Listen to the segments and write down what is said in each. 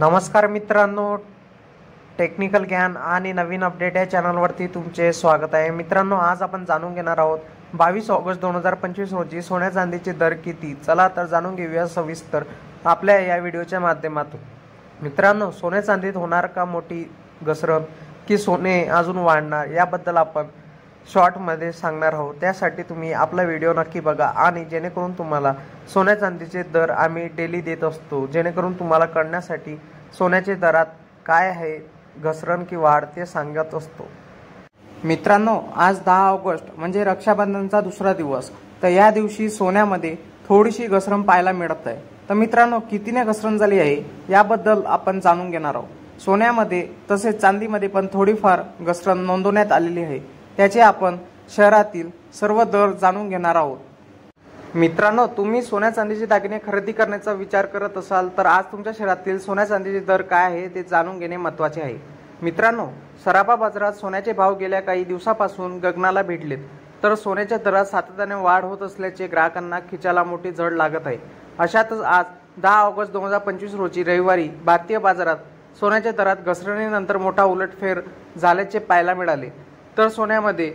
नमस्कार मित्रांनो, टेक्निकल ज्ञान आणि नवीन अपडेट या चॅनलवरती तुमचे स्वागत आहे। मित्रांनो, आज आपण जाणून घेणार आहोत 22 ऑगस्ट 2025 रोजी सोन्या चांदीचे दर किती। चला तर जाणून घेऊया सविस्तर आपल्या या व्हिडिओच्या माध्यमातून। मित्रांनो, सोन्या चांदीत होणार का मोठी घसरण की सोने अजून वाढणार याबद्दल आपण शॉर्टमध्ये सांगणार आहोत। त्यासाठी तुम्ही आपला व्हिडिओ नक्की बघा आणि जेणेकरून तुम्हाला सोन्या चांदीचे दर आम्ही डेली देत असतो, जेणेकरून तुम्हाला कळण्यासाठी सोन्याचे दरात काय आहे, घसरण की वाढ ते सांगत असतो। मित्रांनो, आज 10 ऑगस्ट म्हणजे रक्षाबंधनचा दुसरा दिवस, तर या दिवशी सोन्यामध्ये थोडीशी घसरण पाहायला मिळत आहे। तर मित्रांनो, कितीने घसरण झाली आहे याबद्दल आपण जाणून घेणार आहोत। सोन्यामध्ये तसेच चांदीमध्ये पण थोडीफार घसरण नोंदवण्यात आलेली आहे, त्याचे आपण शहरातील सर्व दर जाणून घेणार आहोत। मित्रांनो, तुम्ही सोन्या चांदीचे दागिने खरेदी करण्याचा विचार करत असाल तर आज तुमच्या शहरातील सोन्या चांदीचे दर काय आहे ते जाणून घेणे महत्त्वाचे आहे। मित्रांनो, सराफा बाजारात सोन्याचे भाव गेल्या काही दिवसापासून गगनाला भिडलेत, तर सोन्याच्या दरात सातत्याने वाढ होत असल्याचे ग्राहकांना खिचाला मोठी झळ लागत आहे। अशातच आज 10 ऑगस्ट 2025 रोजी रविवारी भारतीय बाजारात सोन्याच्या दरात घसरणीनंतर मोठा उलटफेर झाल्याचे पाहायला मिळाले, तर सोन्यामध्ये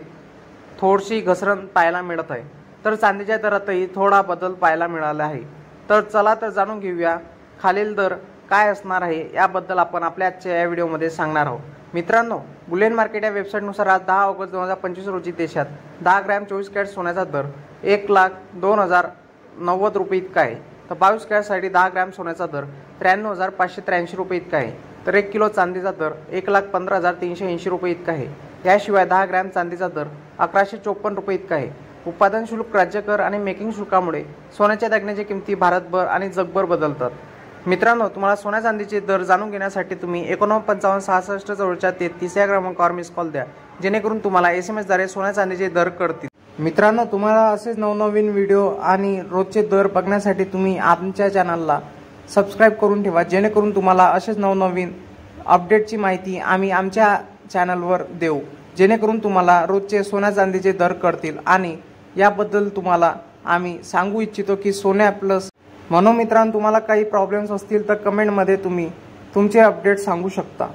थोडीशी घसरण पाहायला मिळत आहे, तर चांदीच्या दरातही थोडा बदल पाहायला मिळाला आहे। तर चला तर जाणून घेऊया खालील दर काय असणार आहे याबद्दल आपण आपल्या आजच्या या व्हिडिओमध्ये सांगणार आहोत। मित्रांनो, बुलियन मार्केट या वेबसाईटनुसार आज 10 ऑगस्ट 2025 रोजी देशात 10 ग्रॅम 24 कॅरेट सोन्याचा दर 1,02,090 रुपये इतका आहे, तर 22 कॅरेटसाठी 10 ग्रॅम सोन्याचा दर 93,583 रुपये इतका आहे, तर 1 किलो चांदीचा दर 1,15,380 रुपये इतका आहे। याशिवाय 10 ग्रॅम चांदीचा दर 1,154 रुपये इतका आहे। उत्पादन शुल्क, राज्य कर आणि मेकिंग शुल्कामुळे सोन्याच्या दागिन्याच्या किमती भारतभर आणि जगभर बदलतात। मित्रांनो, तुम्हाला सोन्या चांदीचे दर जाणून घेण्यासाठी तुम्ही 495566 जवळच्या 33 या क्रमांकावर मिस कॉल द्या, जेणेकरून तुम्हाला SMS द्वारे सोन्या चांदीचे दर कळतील। मित्रांनो, तुम्हाला असेच नवनवीन व्हिडिओ आणि रोजचे दर बघण्यासाठी तुम्ही आमच्या चॅनलला सबस्क्राईब करून ठेवा, जेणेकरून तुम्हाला असेच नवनवीन अपडेटची माहिती आम्ही आमच्या चॅनलवर देऊ, जेणेकरून तुम्हाला रोजचे सोन्या चांदीचे दर कळतील। आणि याबद्दल तुम्हाला आम्ही सांगू इच्छितो की सोन्या प्लस म्हणून मित्रांनो, तुम्हाला काही प्रॉब्लेम्स असतील तर कमेंटमध्ये तुम्ही तुमचे अपडेट सांगू शकता।